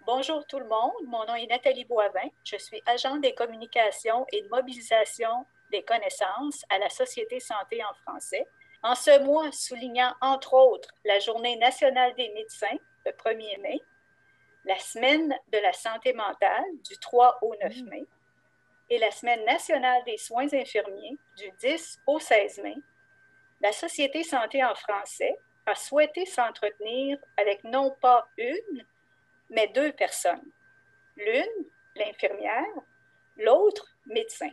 Bonjour tout le monde, mon nom est Nathalie Boivin. Je suis agente des communications et de mobilisation des connaissances à la Société Santé en français. En ce mois, soulignant entre autres la Journée nationale des médecins, le 1er mai, la Semaine de la santé mentale du 3 au 9 mai et la Semaine nationale des soins infirmiers du 10 au 16 mai, la Société Santé en français a souhaité s'entretenir avec non pas une, mais deux personnes. L'une, l'infirmière, l'autre, médecin.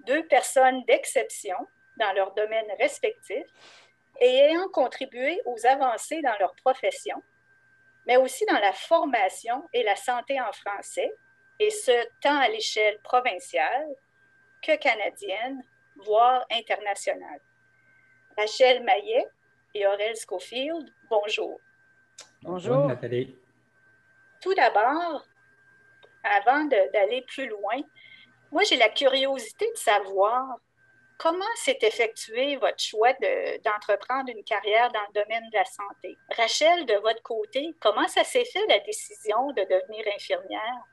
Deux personnes d'exception dans leurs domaines respectifs et ayant contribué aux avancées dans leur profession, mais aussi dans la formation et la santé en français, et ce, tant à l'échelle provinciale que canadienne, voire internationale. Rachel Maillet et Aurel Schofield, bonjour. Bonjour, Nathalie. Tout d'abord, avant d'aller plus loin, moi, j'ai la curiosité de savoir comment s'est effectué votre choix d'entreprendre une carrière dans le domaine de la santé. Rachel, de votre côté, comment ça s'est fait la décision de devenir infirmière?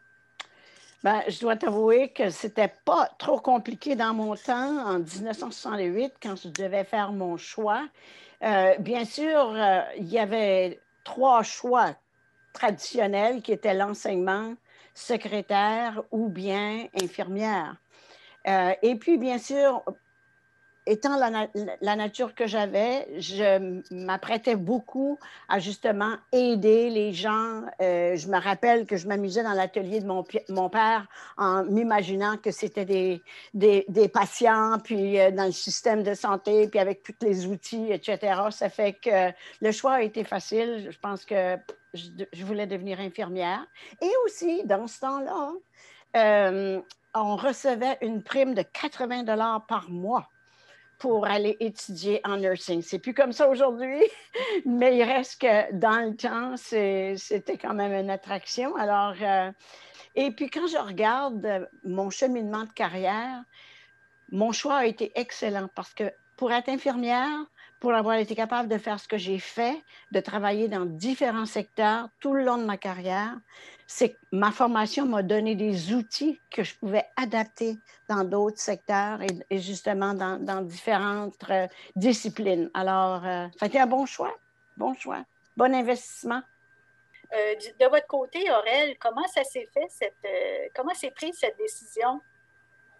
Bien, je dois t'avouer que c'était pas trop compliqué dans mon temps, en 1968, quand je devais faire mon choix. Bien sûr, il y avait trois choix traditionnels qui étaient l'enseignement, secrétaire ou bien infirmière. Et puis, bien sûr, étant la nature que j'avais, je m'apprêtais beaucoup à justement aider les gens. Je me rappelle que je m'amusais dans l'atelier de mon père en m'imaginant que c'était des patients, puis dans le système de santé, puis avec tous les outils, etc. Ça fait que le choix a été facile. Je pense que je voulais devenir infirmière. Et aussi, dans ce temps-là, on recevait une prime de 80 $ par mois pour aller étudier en nursing. C'est plus comme ça aujourd'hui, mais il reste que dans le temps, c'était quand même une attraction. Alors, et puis quand je regarde mon cheminement de carrière, mon choix a été excellent parce que pour être infirmière, pour avoir été capable de faire ce que j'ai fait, de travailler dans différents secteurs tout le long de ma carrière, c'est que ma formation m'a donné des outils que je pouvais adapter dans d'autres secteurs et justement dans différentes disciplines. Alors, ça a été un bon choix, bon investissement. De votre côté, Aurel, comment ça s'est fait, comment s'est prise cette décision?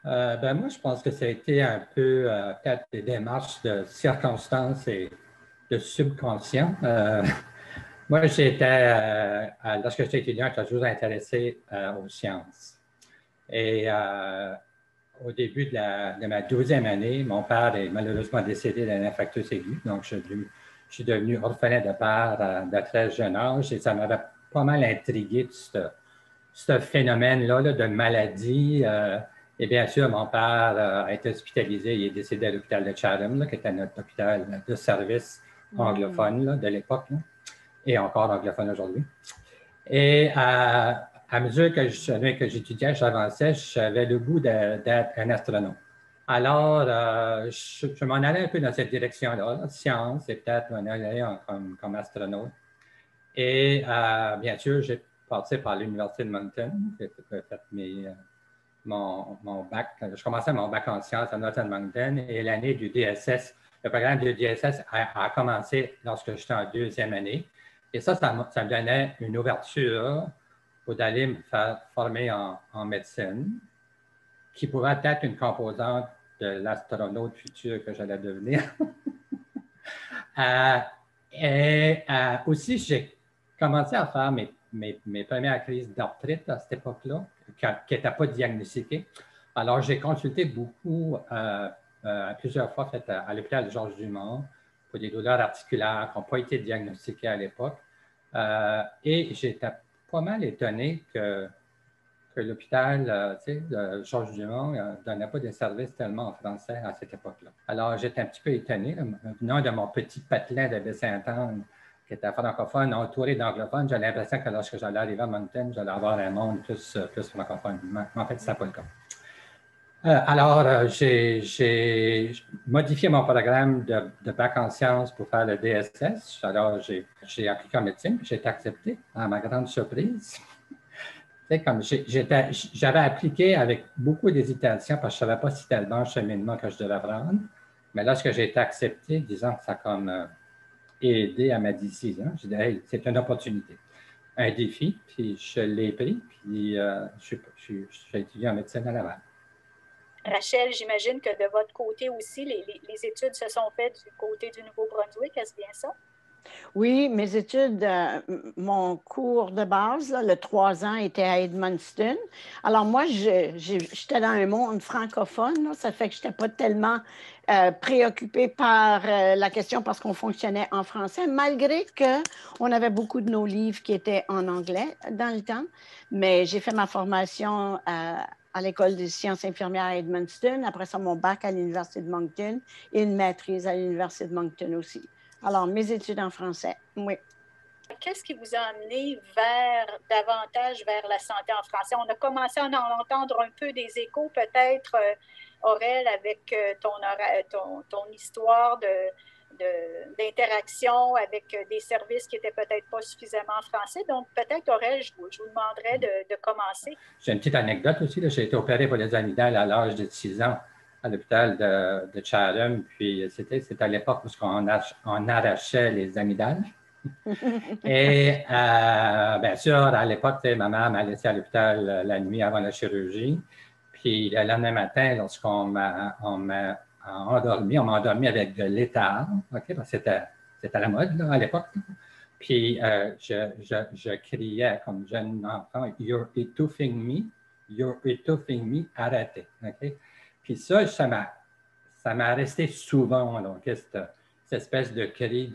Moi, je pense que ça a été un peu peut-être des démarches de circonstances et de subconscient. Moi, lorsque j'étais étudiant, j'étais toujours intéressé aux sciences. Et au début de ma 12e année, mon père est malheureusement décédé d'un infarctus aigu. Donc, je suis devenu orphelin de père de très jeune âge et ça m'avait pas mal intrigué de ce phénomène-là de maladie. Et bien sûr, mon père a été hospitalisé. Il est décédé à l'hôpital de Chatham, qui était notre hôpital de service anglophone de l'époque, et encore anglophone aujourd'hui. Et à mesure que j'étudiais, j'avançais, j'avais le goût d'être un astronaute. Alors, je m'en allais un peu dans cette direction-là, science, et peut-être m'en aller comme astronaute. Et bien sûr, j'ai passé par l'Université de Moncton, j'ai fait mon bac. Je commençais mon bac en sciences à Northern Moncton et l'année du DSS, le programme du DSS a commencé lorsque j'étais en 2e année. Et ça me donnait une ouverture pour aller me faire former en médecine, qui pourrait être une composante de l'astronaute futur que j'allais devenir. Aussi, j'ai commencé à faire mes premières crises d'arthrite à cette époque-là, qui n'étaient pas diagnostiquées. Alors, j'ai consulté beaucoup, plusieurs fois à l'hôpital de Georges Dumont pour des douleurs articulaires qui n'ont pas été diagnostiquées à l'époque. Et j'étais pas mal étonné que l'hôpital de Georges Dumont ne donnait pas de services tellement en français à cette époque-là. Alors, j'étais un petit peu étonné, venant de mon petit patelin de Baie-Saint-Anne, qui était francophone, entouré d'anglophones. J'avais l'impression que lorsque j'allais arriver à Moncton, j'allais avoir un monde plus francophone. Mais en fait, ce n'était pas le cas. J'ai modifié mon programme de bac en sciences pour faire le DSS. Alors, j'ai appliqué en médecine, j'ai été accepté, à ma grande surprise. Comme j'avais appliqué avec beaucoup d'hésitation parce que je ne savais pas si c'était le bon cheminement que je devais prendre. Mais lorsque j'ai été accepté, disons que ça a comme aidé à ma décision, j'ai dit, hey, c'est une opportunité, un défi, puis je l'ai pris, puis j'ai étudié en médecine à Laval. Rachel, j'imagine que de votre côté aussi, les études se sont faites du côté du Nouveau-Brunswick, est-ce bien ça? Oui, mes études, mon cours de base, là, le 3 ans, était à Edmundston. Alors moi, j'étais dans un monde francophone, là, ça fait que je n'étais pas tellement préoccupée par la question parce qu'on fonctionnait en français, malgré qu'on avait beaucoup de nos livres qui étaient en anglais dans le temps. Mais j'ai fait ma formation à l'École des sciences infirmières à Edmundston, après ça, mon bac à l'Université de Moncton et une maîtrise à l'Université de Moncton aussi. Alors, mes études en français, oui. Qu'est-ce qui vous a amené davantage vers la santé en français? On a commencé à en entendre un peu des échos, peut-être, Aurel, avec ton histoire d'interaction avec des services qui n'étaient peut-être pas suffisamment en français. Donc, peut-être, Aurel, je vous demanderais de commencer. J'ai une petite anecdote aussi. J'ai été opéré pour les amygdales à l'âge de 6 ans à l'hôpital de Chatham. Puis, c'était à l'époque où on arrachait les amygdales. Et bien sûr, à l'époque, ma mère m'a laissé à l'hôpital la nuit avant la chirurgie. Puis le lendemain matin, lorsqu'on m'a endormi, on m'a endormi avec de l'éther, okay, parce que c'était la mode là, à l'époque. Puis je criais comme jeune enfant, You're etouffing me, arrêtez. Okay? Puis ça m'a resté souvent, donc, cette espèce de cri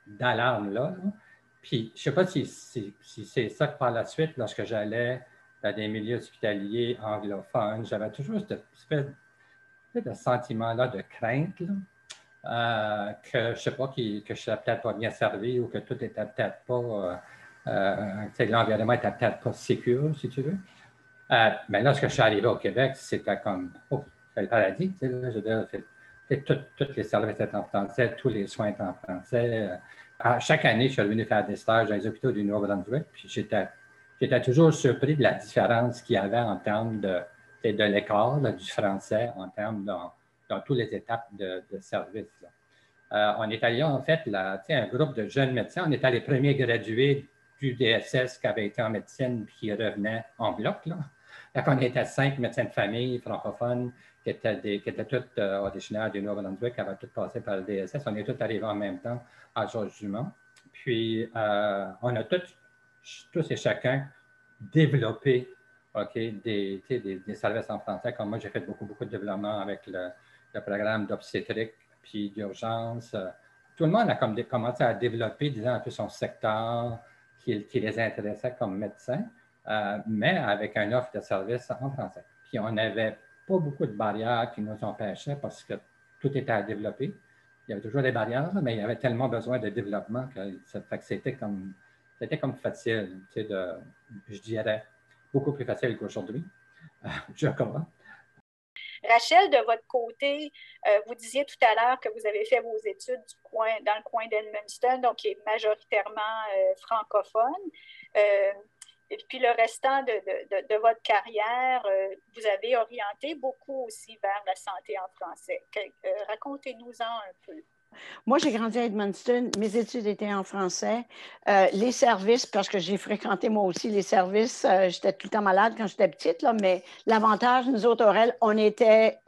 d'alarme-là. Là. Puis, je ne sais pas si c'est ça que par la suite, lorsque j'allais dans des milieux hospitaliers anglophones, j'avais toujours cette espèce de sentiment-là de crainte, là, que je ne sais pas, que je ne serais peut-être pas bien servi ou que tout était peut-être pas, l'environnement était peut-être pas sécure, si tu veux. Mais lorsque je suis arrivé au Québec, c'était comme, oh, c'est le paradis, tu sais, là, je veux dire, tous les services étaient en français, tous les soins étaient en français. Chaque année, je suis revenu faire des stages dans les hôpitaux du Nouveau-Brunswick, puis j'étais toujours surpris de la différence qu'il y avait en termes de l'écart du français, en termes dans toutes les étapes de service. On est allé, en fait, un groupe de jeunes médecins, on était les premiers gradués du DSS qui avaient été en médecine puis qui revenaient en bloc. Là. Donc, on était 5 médecins de famille francophones qui étaient tous originaires du Nouveau-Brunswick, qui avaient tous passé par le DSS. On est tous arrivés en même temps à Georges-Dumont. Puis, on a tous et chacun développé des services en français. Comme moi, j'ai fait beaucoup de développement avec le programme d'obstétrique puis d'urgence. Tout le monde a commencé à développer, disons, un peu son secteur qui les intéressait comme médecins, mais avec une offre de services en français. Puis on n'avait pas beaucoup de barrières qui nous empêchaient parce que tout était à développer. Il y avait toujours des barrières, mais il y avait tellement besoin de développement que c'était comme facile, je dirais, beaucoup plus facile qu'aujourd'hui, je crois. Rachel, de votre côté, vous disiez tout à l'heure que vous avez fait vos études dans le coin d'Edmundston, donc qui est majoritairement francophone. Et puis le restant de votre carrière, vous avez orienté beaucoup aussi vers la santé en français. Racontez-nous-en un peu. Moi, j'ai grandi à Edmundston. Mes études étaient en français. Les services, parce que j'ai fréquenté moi aussi les services, j'étais tout le temps malade quand j'étais petite, là, mais l'avantage, nous autres, Aurel, on était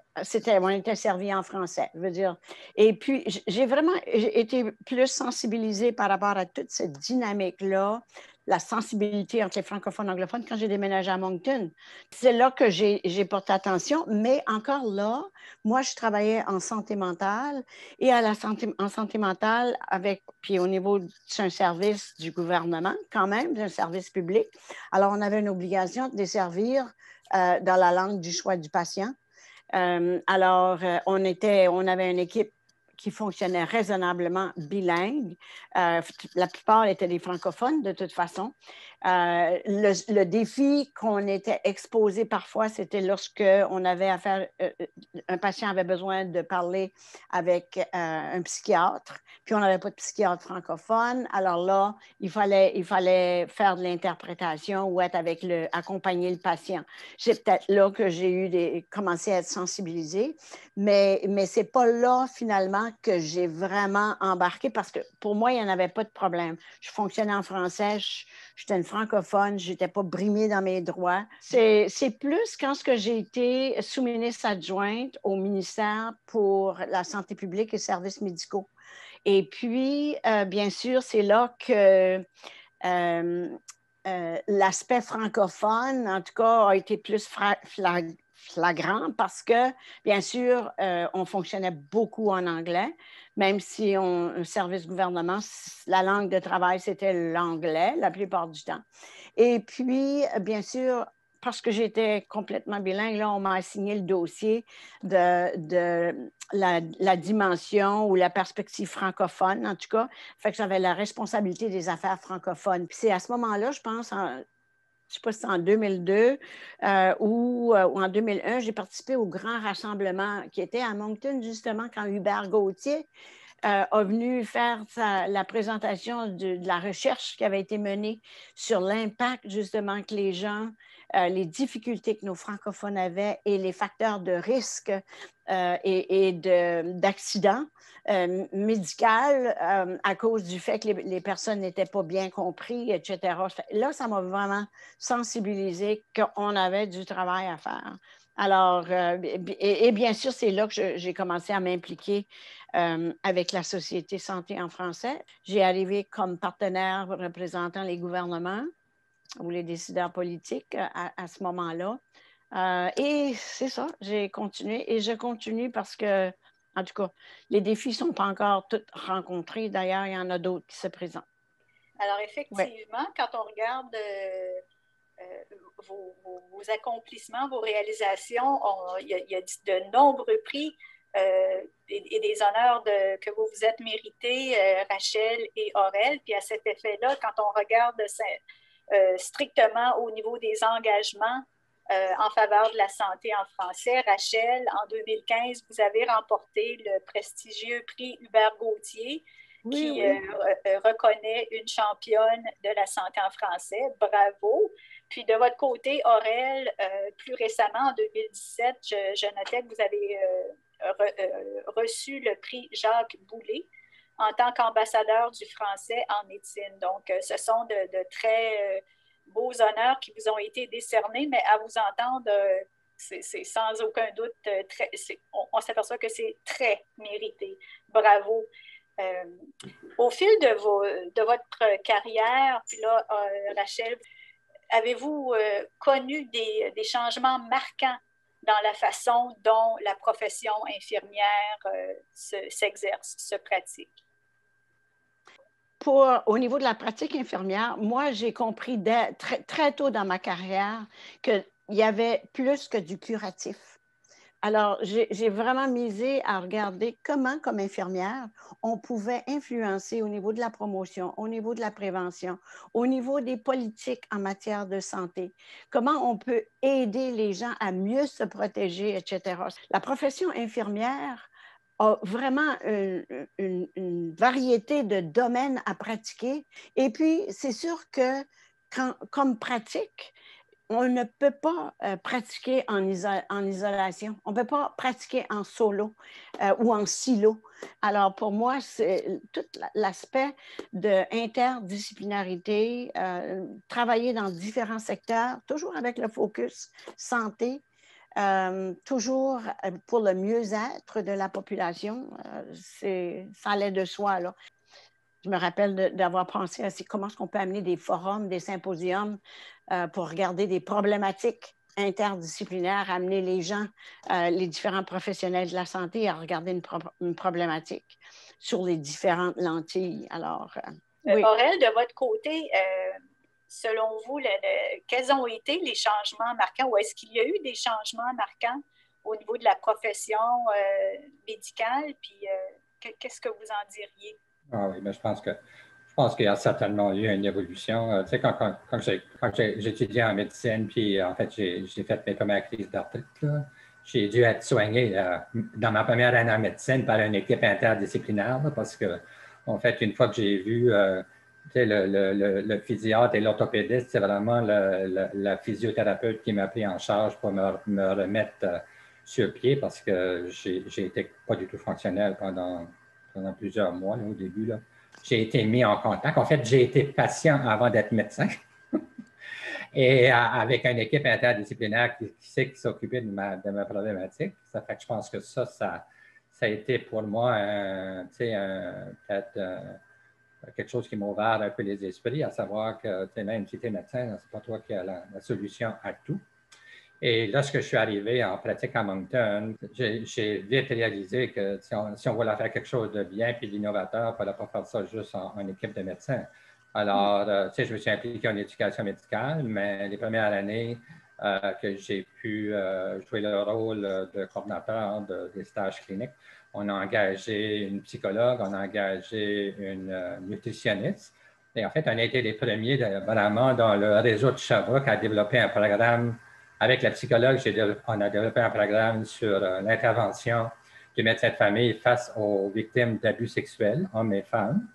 servis en français, je veux dire. Et puis, j'ai vraiment été plus sensibilisée par rapport à toute cette dynamique-là, la sensibilité entre les francophones et anglophones quand j'ai déménagé à Moncton. C'est là que j'ai porté attention, mais encore là, moi, je travaillais en santé mentale et en santé mentale, puis au niveau d'un service du gouvernement, quand même, d'un service public. Alors, on avait une obligation de desservir dans la langue du choix du patient. On avait une équipe qui fonctionnaient raisonnablement bilingues. La plupart étaient des francophones, de toute façon. Le défi qu'on était exposé parfois, c'était lorsque on avait affaire, un patient avait besoin de parler avec un psychiatre, puis on n'avait pas de psychiatre francophone. Alors là, il fallait faire de l'interprétation ou être accompagner le patient. C'est peut-être là que j'ai commencé à être sensibilisée, mais c'est pas là, finalement, que j'ai vraiment embarqué parce que pour moi, il n'y en avait pas de problème. Je fonctionnais en français, j'étais une francophone, je n'étais pas brimée dans mes droits. C'est plus quand j'ai été sous-ministre adjointe au ministère pour la santé publique et services médicaux. Et puis, bien sûr, c'est là que l'aspect francophone, en tout cas, a été plus flagrant parce que, bien sûr, on fonctionnait beaucoup en anglais, même si un service gouvernement, la langue de travail, c'était l'anglais la plupart du temps. Et puis, bien sûr, parce que j'étais complètement bilingue, là, on m'a assigné le dossier de la dimension ou la perspective francophone, en tout cas. Fait que j'avais la responsabilité des affaires francophones. Puis c'est à ce moment-là, je pense, je ne sais pas si c'est en 2002 ou en 2001, j'ai participé au grand rassemblement qui était à Moncton, justement, quand Hubert Gauthier a venu faire la présentation de la recherche qui avait été menée sur l'impact, justement, que les gens, les difficultés que nos francophones avaient et les facteurs de risque et d'accidents médicaux à cause du fait que les personnes n'étaient pas bien comprises, etc. Là, ça m'a vraiment sensibilisé qu'on avait du travail à faire. Alors, et bien sûr, c'est là que j'ai commencé à m'impliquer avec la Société Santé en français. J'ai arrivé comme partenaire représentant les gouvernements ou les décideurs politiques à ce moment-là. Et c'est ça, j'ai continué et je continue parce que, en tout cas, les défis ne sont pas encore tous rencontrés. D'ailleurs, il y en a d'autres qui se présentent. Alors, effectivement, quand on regarde vos accomplissements, vos réalisations, il y a de nombreux prix et des honneurs que vous vous êtes mérités, Rachel et Aurel. Puis à cet effet-là, quand on regarde strictement au niveau des engagements en faveur de la santé en français, Rachel, en 2015, vous avez remporté le prestigieux prix Hubert Gauthier, qui reconnaît une championne de la santé en français. Bravo. Puis de votre côté, Aurel, plus récemment, en 2017, je notais que vous avez reçu le prix Jacques Boulet en tant qu'ambassadeur du français en médecine. Donc, ce sont de très beaux honneurs qui vous ont été décernés, mais à vous entendre, c'est sans aucun doute, on s'aperçoit que c'est très mérité. Bravo. Au fil de votre carrière, puis là, Rachel, avez-vous connu des changements marquants dans la façon dont la profession infirmière s'exerce, se pratique? Au niveau de la pratique infirmière, moi, j'ai compris très tôt dans ma carrière qu'il y avait plus que du curatif. Alors, j'ai vraiment misé à regarder comment, comme infirmière, on pouvait influencer au niveau de la promotion, au niveau de la prévention, au niveau des politiques en matière de santé, comment on peut aider les gens à mieux se protéger, etc. La profession infirmière a vraiment une variété de domaines à pratiquer. Et puis, c'est sûr que comme pratique, on ne peut pas pratiquer en isolation. On ne peut pas pratiquer en solo ou en silo. Alors, pour moi, c'est tout l'aspect d'interdisciplinarité, travailler dans différents secteurs, toujours avec le focus santé, toujours pour le mieux-être de la population. Ça allait de soi, là. Je me rappelle d'avoir pensé à comment est-ce qu'on peut amener des forums, des symposiums pour regarder des problématiques interdisciplinaires, amener les gens, les différents professionnels de la santé à regarder une problématique sur les différentes lentilles. Alors, oui. Aurel, de votre côté, selon vous, quels ont été les changements marquants ou est-ce qu'il y a eu des changements marquants au niveau de la profession médicale? Puis, Qu'est-ce que vous en diriez? Ah oui, mais je pense qu'il y a certainement eu une évolution. Tu sais, quand j'ai étudié en médecine, puis en fait, j'ai fait mes premières crises d'arthrite, j'ai dû être soigné dans ma première année en médecine par une équipe interdisciplinaire là, parce que, en fait, une fois que j'ai vu tu sais, le physiatre et l'orthopédiste, c'est vraiment la physiothérapeute qui m'a pris en charge pour me remettre sur pied parce que j'ai été pas du tout fonctionnel pendant plusieurs mois là, au début. Là. J'ai été mis en contact. En fait, j'ai été patient avant d'être médecin et avec une équipe interdisciplinaire qui s'occupait de ma problématique. Ça fait que je pense que ça a été pour moi peut-être quelque chose qui m'a ouvert un peu les esprits, à savoir que même si tu es médecin, c'est pas toi qui as la solution à tout. Et lorsque je suis arrivé en pratique à Moncton, j'ai vite réalisé que si on voulait faire quelque chose de bien et d'innovateur, il ne fallait pas faire ça juste en équipe de médecins. Alors, je me suis impliqué en éducation médicale, mais les premières années que j'ai pu jouer le rôle de coordinateur des stages cliniques, on a engagé une psychologue, on a engagé une nutritionniste. Et en fait, on a été les premiers vraiment dans le réseau de Sherbrooke à développer un programme. Avec la psychologue, on a développé un programme sur l'intervention du médecin de famille face aux victimes d'abus sexuels, hommes et femmes.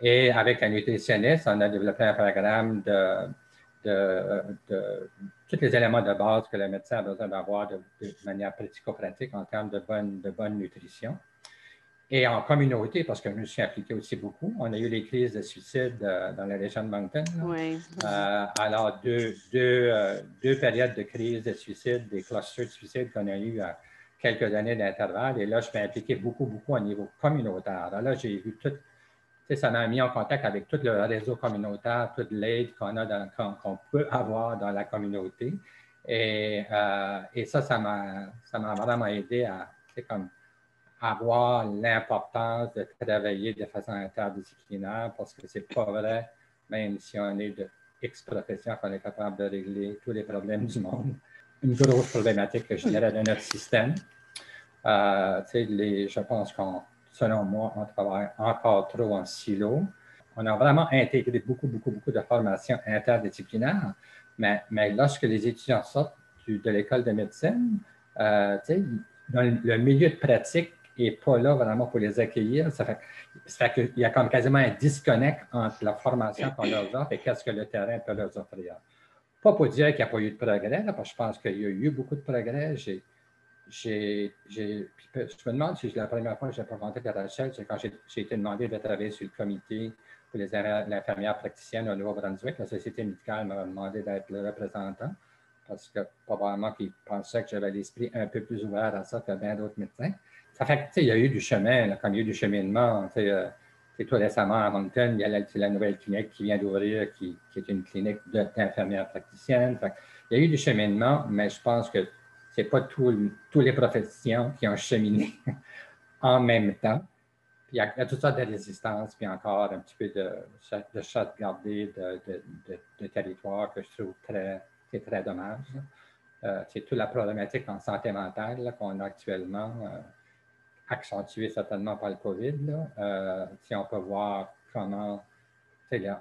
Et avec la nutritionniste, on a développé un programme de tous les éléments de base que le médecin a besoin d'avoir de manière pratico-pratique en termes de bonne nutrition. Et en communauté, parce que je me suis impliqué aussi beaucoup, on a eu les crises de suicide dans la région de Moncton. Oui. Alors, deux périodes de crise de suicide, des clusters de suicide qu'on a eu à quelques années d'intervalle. Et là, je m'ai impliqué beaucoup au niveau communautaire. Alors là, j'ai vu tout, ça m'a mis en contact avec tout le réseau communautaire, toute l'aide qu'on peut avoir dans la communauté. Et ça m'a vraiment aidé à, comme, avoir l'importance de travailler de façon interdisciplinaire parce que c'est pas vrai, même si on est de X profession, qu'on est capable de régler tous les problèmes du monde. Une grosse problématique que je dirais de notre système. Je pense selon moi, on travaille encore trop en silo. On a vraiment intégré beaucoup de formations interdisciplinaires, mais lorsque les étudiants sortent de l'école de médecine, dans le milieu de pratique n'est pas là vraiment pour les accueillir. Ça fait qu'il y a comme quasiment un disconnect entre la formation qu'on leur offre et qu'est-ce que le terrain peut leur offrir. Pas pour dire qu'il n'y a pas eu de progrès, là, parce que je pense qu'il y a eu beaucoup de progrès. Je me demande si la première fois que j'ai rencontré Rachel, c'est quand j'ai été demandé de travailler sur le comité pour l'infirmière praticienne au Nouveau-Brunswick. La Société médicale m'a demandé d'être le représentant parce que probablement qu'ils pensaient que j'avais l'esprit un peu plus ouvert à ça que bien d'autres médecins. Ça fait que, il y a eu du chemin, là, comme il y a eu du cheminement. Tout récemment à Moncton, il y a la nouvelle clinique qui vient d'ouvrir, qui est une clinique d'infirmières praticiennes. Il y a eu du cheminement, mais je pense que ce n'est pas tous les professions qui ont cheminé en même temps. Puis il y a toutes sortes de résistances, puis encore un petit peu de chasse gardée de territoire que je trouve très dommage. C'est toute la problématique en santé mentale qu'on a actuellement, accentuée certainement par le COVID. Si on peut voir comment,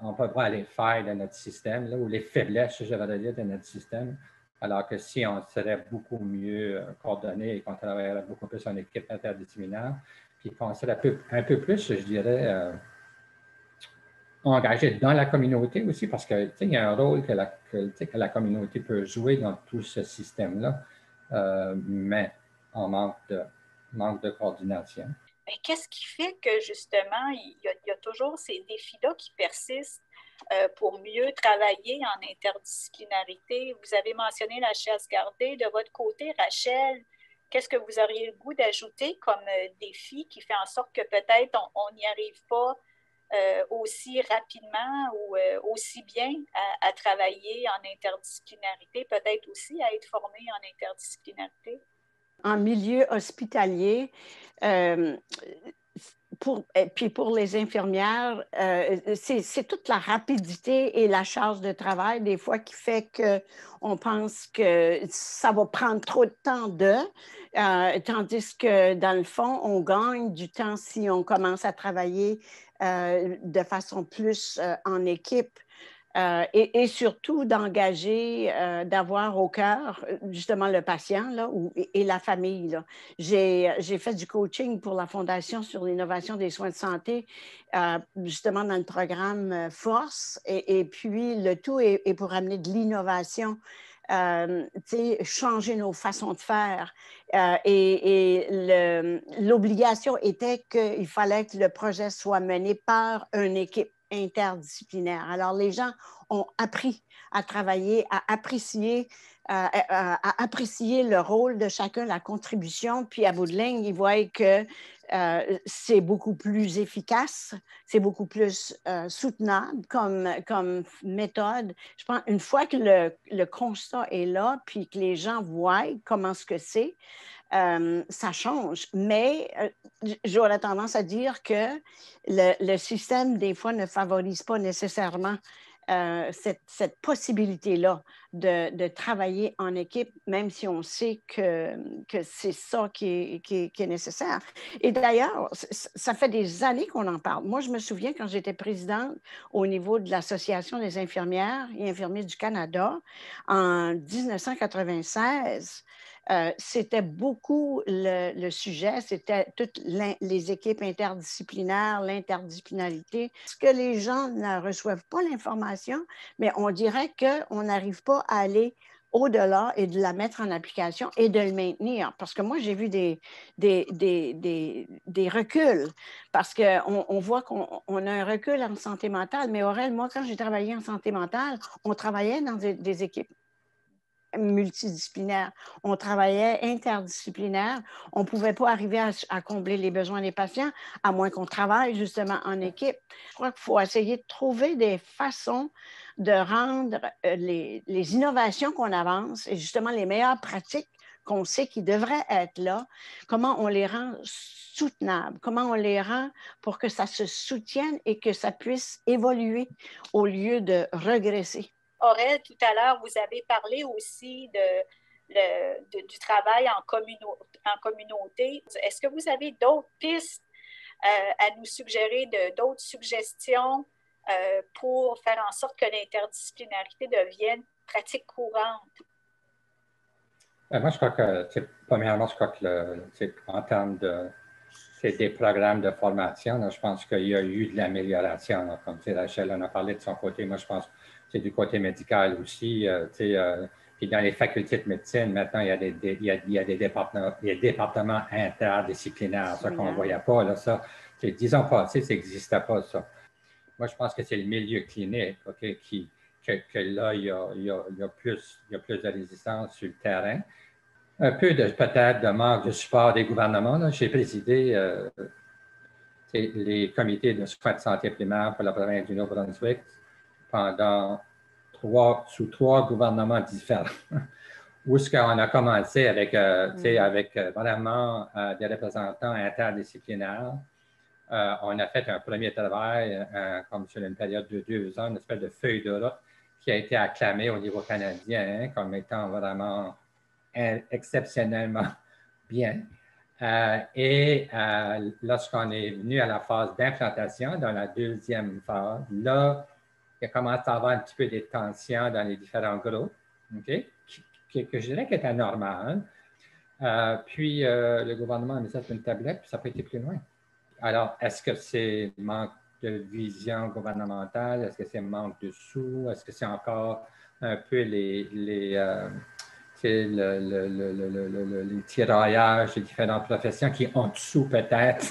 on peut voir les failles de notre système, là, ou les faiblesses, je vais dire, de notre système, alors que si on serait beaucoup mieux coordonné et qu'on travaillerait beaucoup plus en équipe interdisciplinaire, puis qu'on serait un peu plus, je dirais, engagé dans la communauté aussi, parce qu'il y a un rôle que la communauté peut jouer dans tout ce système-là, mais on manque de coordination. Mais qu'est-ce qui fait que, justement, il y a toujours ces défis-là qui persistent pour mieux travailler en interdisciplinarité? Vous avez mentionné la chasse gardée. De votre côté, Rachel, qu'est-ce que vous auriez le goût d'ajouter comme défi qui fait en sorte que peut-être on n'y arrive pas aussi rapidement ou aussi bien à travailler en interdisciplinarité, peut-être aussi à être formé en interdisciplinarité? En milieu hospitalier, puis pour les infirmières, c'est toute la rapidité et la charge de travail des fois qui fait qu'on pense que ça va prendre trop de temps tandis que dans le fond, on gagne du temps si on commence à travailler de façon plus en équipe. Et surtout d'engager, d'avoir au cœur justement le patient là, et la famille. J'ai fait du coaching pour la Fondation sur l'innovation des soins de santé, justement dans le programme Force, et puis le tout est pour amener de l'innovation. Changer nos façons de faire. L'obligation était qu'il fallait que le projet soit mené par une équipe interdisciplinaire. Alors, les gens ont appris à travailler, à apprécier le rôle de chacun, la contribution, puis à bout de ligne, ils voient que c'est beaucoup plus efficace, c'est beaucoup plus soutenable comme méthode. Je pense une fois que le constat est là, puis que les gens voient comment ce que c'est, ça change. Mais j'aurais tendance à dire que le système, des fois, ne favorise pas nécessairement cette possibilité-là de travailler en équipe, même si on sait que c'est ça qui est nécessaire. Et d'ailleurs, ça fait des années qu'on en parle. Moi, je me souviens quand j'étais présidente au niveau de l'Association des infirmières et infirmiers du Canada en 1996, c'était beaucoup le sujet, c'était toutes les équipes interdisciplinaires, l'interdisciplinarité. Parce que les gens ne reçoivent pas l'information, mais on dirait qu'on n'arrive pas à aller au-delà et de la mettre en application et de le maintenir. Parce que moi, j'ai vu des reculs, parce qu'on voit qu'on a un recul en santé mentale, mais Aurel, moi, quand j'ai travaillé en santé mentale, on travaillait dans des équipes multidisciplinaire. On travaillait interdisciplinaire. On ne pouvait pas arriver à combler les besoins des patients, à moins qu'on travaille justement en équipe. Je crois qu'il faut essayer de trouver des façons de rendre les innovations qu'on avance et justement les meilleures pratiques qu'on sait qui devraient être là, comment on les rend soutenables, comment on les rend pour que ça se soutienne et que ça puisse évoluer au lieu de régresser. Aurel, tout à l'heure, vous avez parlé aussi du travail en communauté. Est-ce que vous avez d'autres pistes à nous suggérer, d'autres suggestions pour faire en sorte que l'interdisciplinarité devienne pratique courante? Moi, je crois que, premièrement, je crois que en termes des programmes de formation, là, je pense qu'il y a eu de l'amélioration. Comme Rachel en a parlé de son côté, moi, je pense que c'est du côté médical aussi. Puis dans les facultés de médecine, maintenant, il y a des départements interdisciplinaires, ça qu'on ne voyait pas. Là, ça, 10 ans passés, ça n'existait pas, ça. Moi, je pense que c'est le milieu clinique que là, il y a plus de résistance sur le terrain. Un peu peut-être de manque de support des gouvernements. J'ai présidé les comités de soins de santé primaire pour la province du Nouveau-Brunswick sous trois gouvernements différents. Où est-ce qu'on a commencé avec vraiment des représentants interdisciplinaires. On a fait un premier travail, comme sur une période de 2 ans, une espèce de feuille de route qui a été acclamée au niveau canadien comme étant vraiment exceptionnellement bien. Lorsqu'on est venu à la phase d'implantation, dans la deuxième phase, là, il a commencé à avoir un petit peu des tensions dans les différents groupes, que je dirais qui était normal. Puis, le gouvernement a mis ça sur une tablette, puis ça n'a pas été plus loin. Alors, est-ce que c'est manque de vision gouvernementale? Est-ce que c'est manque de sous? Est-ce que c'est encore un peu les tiraillages des différentes professions qui ont dessous peut-être?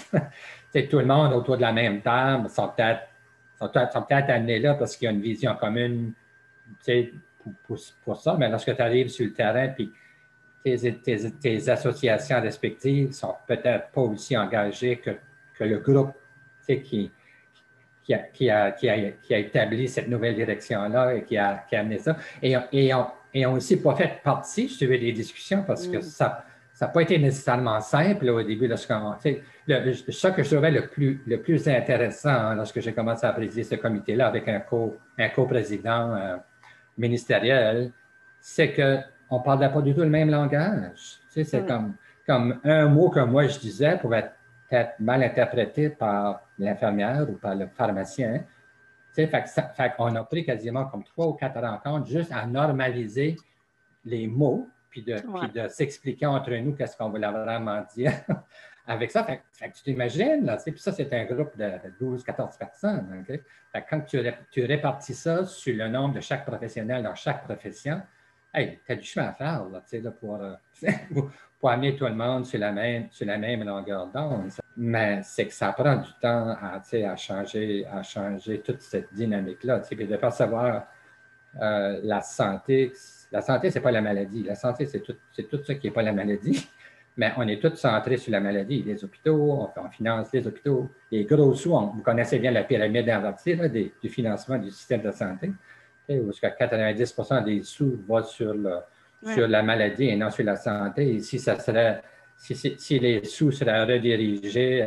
Tout le monde autour de la même table sont peut-être amenés là parce qu'il y a une vision commune pour ça, mais lorsque tu arrives sur le terrain, puis tes associations respectives sont peut-être pas aussi engagées que le groupe qui a établi cette nouvelle direction-là et qui a amené ça. Et ont aussi pas fait partie, je suivais des discussions parce que ça n'a pas été nécessairement simple là, au début. Ça que je trouvais le plus intéressant hein, lorsque j'ai commencé à présider ce comité-là avec un coprésident ministériel, c'est qu'on ne parlait pas du tout le même langage. C'est comme un mot que moi je disais pouvait être mal interprété par l'infirmière ou par le pharmacien. Fait qu'on a pris quasiment comme 3 ou 4 rencontres juste à normaliser les mots, puis de s'expliquer entre nous qu'est-ce qu'on voulait vraiment dire avec ça. Fait que tu t'imagines, là, puis ça, c'est un groupe de 12-14 personnes. Okay? Fait que quand tu répartis ça sur le nombre de chaque professionnel dans chaque profession, hey, tu as du chemin à faire là, pour amener tout le monde sur la même longueur d'onde. Mais c'est que ça prend du temps à changer toute cette dynamique-là. Puis de faire savoir la santé, ce n'est pas la maladie. La santé, c'est tout ça qui n'est pas la maladie. Mais on est tous centrés sur la maladie. Les hôpitaux, on finance les hôpitaux. Les gros sous, vous connaissez bien la pyramide inversée du financement du système de santé, où 90% des sous vont sur la maladie et non sur la santé. Et si les sous seraient redirigés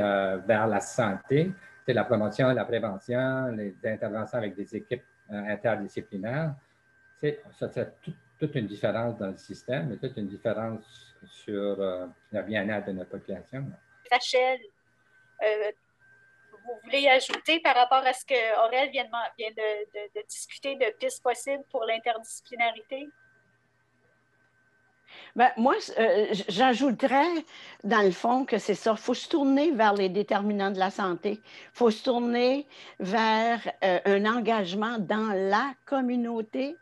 vers la santé, c'est la promotion, la prévention, les interventions avec des équipes interdisciplinaires, ça serait toute une différence dans le système et toute une différence sur le bien-être de notre population. Rachel, vous voulez ajouter par rapport à ce que Aurel vient de discuter de pistes possibles pour l'interdisciplinarité? Ben, moi, j'ajouterais, dans le fond, que c'est ça. Il faut se tourner vers les déterminants de la santé. Il faut se tourner vers un engagement dans la communauté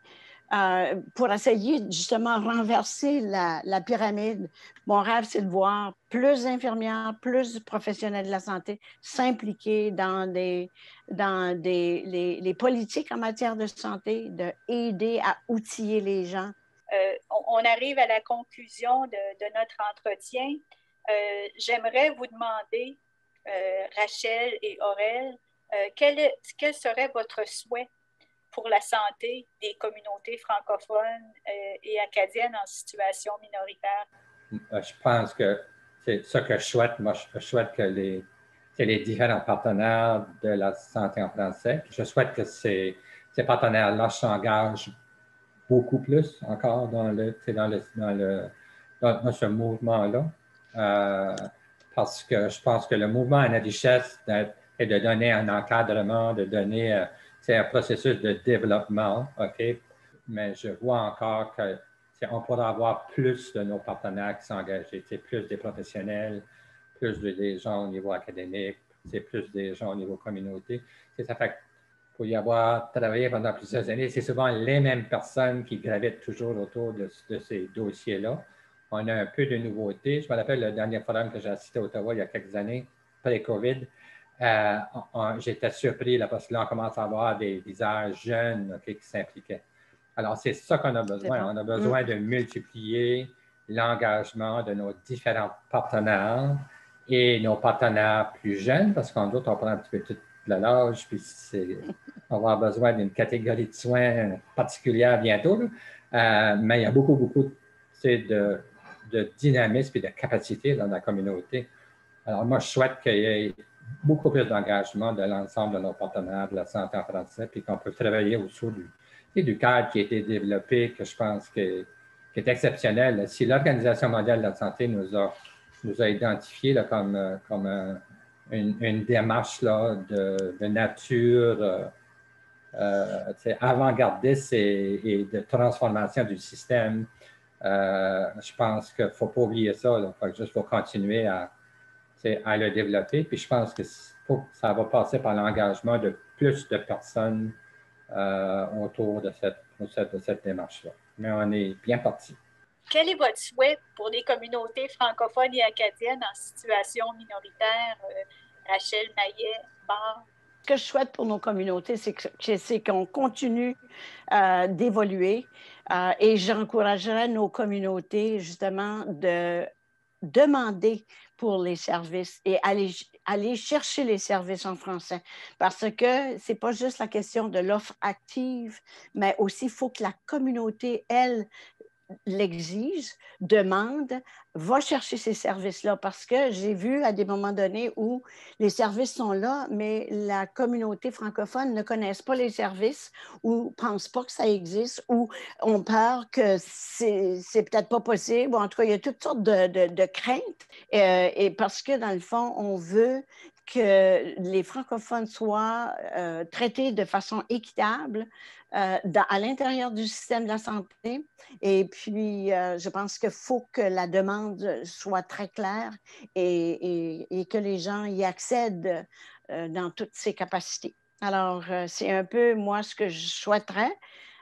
pour essayer justement renverser la pyramide. Mon rêve, c'est de voir plus d'infirmières, plus de professionnels de la santé s'impliquer dans les politiques en matière de santé, d'aider à outiller les gens. On arrive à la conclusion de notre entretien. J'aimerais vous demander, Rachel et Aurel, quel serait votre souhait pour la santé des communautés francophones et acadiennes en situation minoritaire? Je pense que c'est ça que je souhaite. Moi, je souhaite que les différents partenaires de la santé en français, je souhaite que ces partenaires-là s'engagent beaucoup plus encore dans ce mouvement-là. Parce que je pense que le mouvement a la richesse est de donner un encadrement, de donner un processus de développement, OK? Mais je vois encore qu'on pourrait avoir plus de nos partenaires qui sont engagés, plus des professionnels, plus des gens au niveau académique, plus des gens au niveau communauté. Ça fait pour y avoir travaillé pendant plusieurs années, c'est souvent les mêmes personnes qui gravitent toujours autour de ces dossiers-là. On a un peu de nouveautés. Je me rappelle le dernier forum que j'ai assisté à Ottawa il y a quelques années, pré-COVID. J'étais surpris là, parce que là, on commence à avoir des visages jeunes qui s'impliquaient. Alors, c'est ça qu'on a besoin. On a besoin de multiplier l'engagement de nos différents partenaires et nos partenaires plus jeunes, parce qu'en d'autres, on prend un petit peu tout l'âge, puis on va avoir besoin d'une catégorie de soins particulière bientôt. Mais il y a beaucoup de dynamisme et de capacité dans la communauté. Alors, moi, je souhaite qu'il y ait beaucoup plus d'engagement de l'ensemble de nos partenaires de la santé en français, puis qu'on peut travailler autour du cadre qui a été développé, que je pense qui est exceptionnel. Si l'Organisation mondiale de la santé nous a identifiés là, comme une démarche là, de nature avant-gardiste et de transformation du système. Je pense qu'il ne faut pas oublier ça. Il faut continuer à le développer. Puis je pense que ça va passer par l'engagement de plus de personnes autour de cette démarche-là. Mais on est bien parti. Quel est votre souhait pour les communautés francophones et acadiennes en situation minoritaire, Rachel Maillet-Barre? Ce que je souhaite pour nos communautés, c'est qu'on continue d'évoluer et j'encouragerais nos communautés justement de demander pour les services et aller chercher les services en français. Parce que ce n'est pas juste la question de l'offre active, mais aussi il faut que la communauté, elle, l'exige, demande, va chercher ces services-là parce que j'ai vu à des moments donnés où les services sont là, mais la communauté francophone ne connaisse pas les services ou ne pense pas que ça existe ou ont peur que c'est peut-être pas possible. En tout cas, il y a toutes sortes de craintes et parce que dans le fond, on veut que les francophones soient traités de façon équitable à l'intérieur du système de la santé. Et puis, je pense qu'il faut que la demande soit très claire et que les gens y accèdent dans toutes ses capacités. Alors, c'est un peu, moi, ce que je souhaiterais.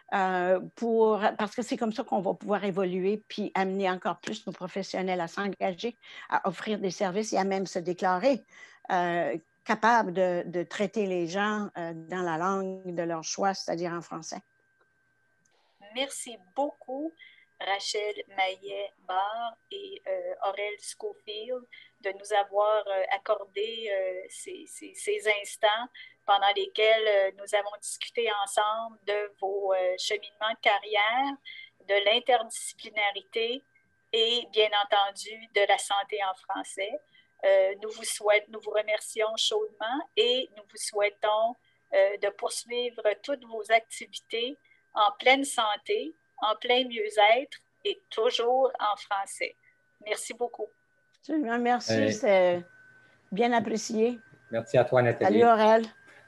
Parce que c'est comme ça qu'on va pouvoir évoluer puis amener encore plus nos professionnels à s'engager, à offrir des services et à même se déclarer capables de traiter les gens dans la langue de leur choix, c'est-à-dire en français. Merci beaucoup, Rachel Maillet-Barre et Aurel Schofield, de nous avoir accordé ces instants pendant lesquels nous avons discuté ensemble de vos cheminements de carrière, de l'interdisciplinarité et, bien entendu, de la santé en français. Nous vous remercions chaudement et nous vous souhaitons de poursuivre toutes vos activités en pleine santé, en plein mieux-être et toujours en français. Merci beaucoup. Absolument, merci, c'est bien apprécié. Merci à toi, Nathalie. Salut, Aurel.